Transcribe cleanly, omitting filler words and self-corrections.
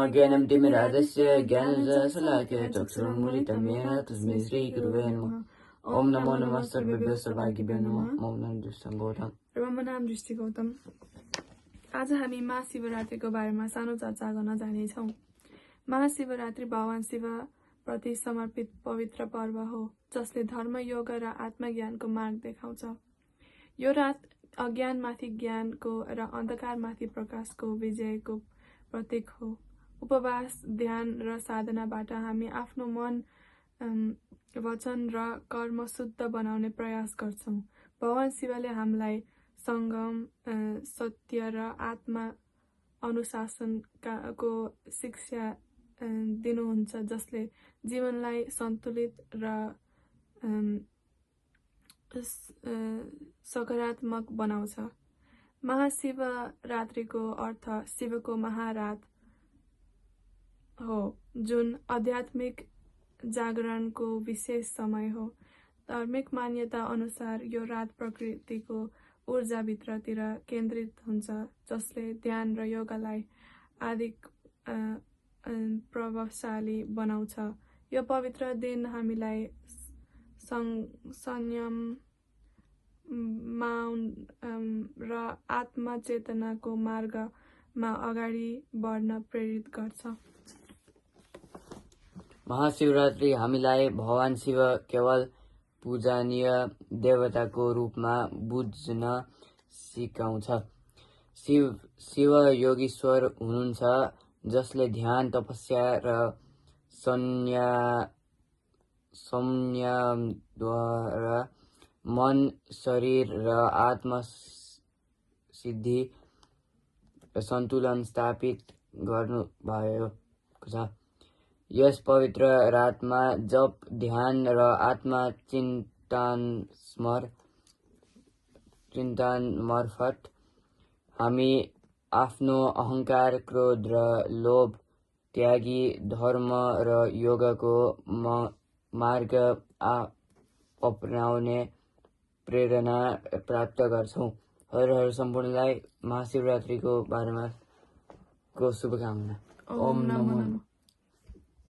ज्ञानं तिमिरादस्य ज्ञानञ्जनशलाकया चक्षुरुन्मीलितं येन तस्मै श्रीगुरुवे नमः। ओम नमो नमः सर्वेभ्यो सर्वभागिभ्यो नमः। मम नाम दृष्टि गौतम र मम नाम दृष्टि गौतम। आज हामी महाशिवरात्रिको बारेमा सानो चर्चा गर्न जानेछौँ। महाशिवरात्रि भगवान शिव प्रति समर्पित पवित्र पर्व हो, जसले धर्म, योग र आत्मज्ञानको मार्ग देखाउँछ। यो रात अज्ञानमाथि ज्ञानको र अन्धकारमाथि प्रकाशको विजयको प्रतीक हो। उपवास, ध्यान र साधनाबाट हामी आफ्नो मन, वचन र कर्म शुद्ध बनाउने प्रयास गर्छौं। भगवान शिवले हामीलाई संगम, सत्य र आत्मा अनुशासनको शिक्षा दिनुहुन्छ, जसले जीवनलाई सन्तुलित र सकारात्मक बनाउँछ। महाशिवरात्रिको अर्थ शिवको महारात हो, जुन आध्यात्मिक जागरणको विशेष समय हो। धार्मिक मान्यता अनुसार यो रात प्रकृतिको ऊर्जाभित्रतिर केन्द्रित हुन्छ, जसले ध्यान र योगलाई अधिक प्रभावशाली बनाउँछ। यो पवित्र दिन हामीलाई संयम, मौन र आत्मचेतनाको मार्गमा अगाडि बढ्न प्रेरित गर्छ। महाशिवरात्रि हामीलाई भगवान शिव केवल पूजनीय देवताको रूपमा बुझ्न सिकाउँछ। शिव योगीश्वर हुनुहुन्छ, जसले ध्यान, तपस्या र संयमद्वारा मन, शरीर र आत्मा सिद्धि सन्तुलन स्थापित गर्नुभएको छ। यस पवित्र रातमा जप, ध्यान र आत्मा चिन्तन मार्फत हामी आफ्नो अहंकार, क्रोध र लोभ त्यागी धर्म र योगको मार्ग अपनाउने प्रेरणा प्राप्त गर्छौं। हर हर सम्पूर्णलाई महाशिवरात्रिको बारेमा शुभकामना। ओम नमो नमः।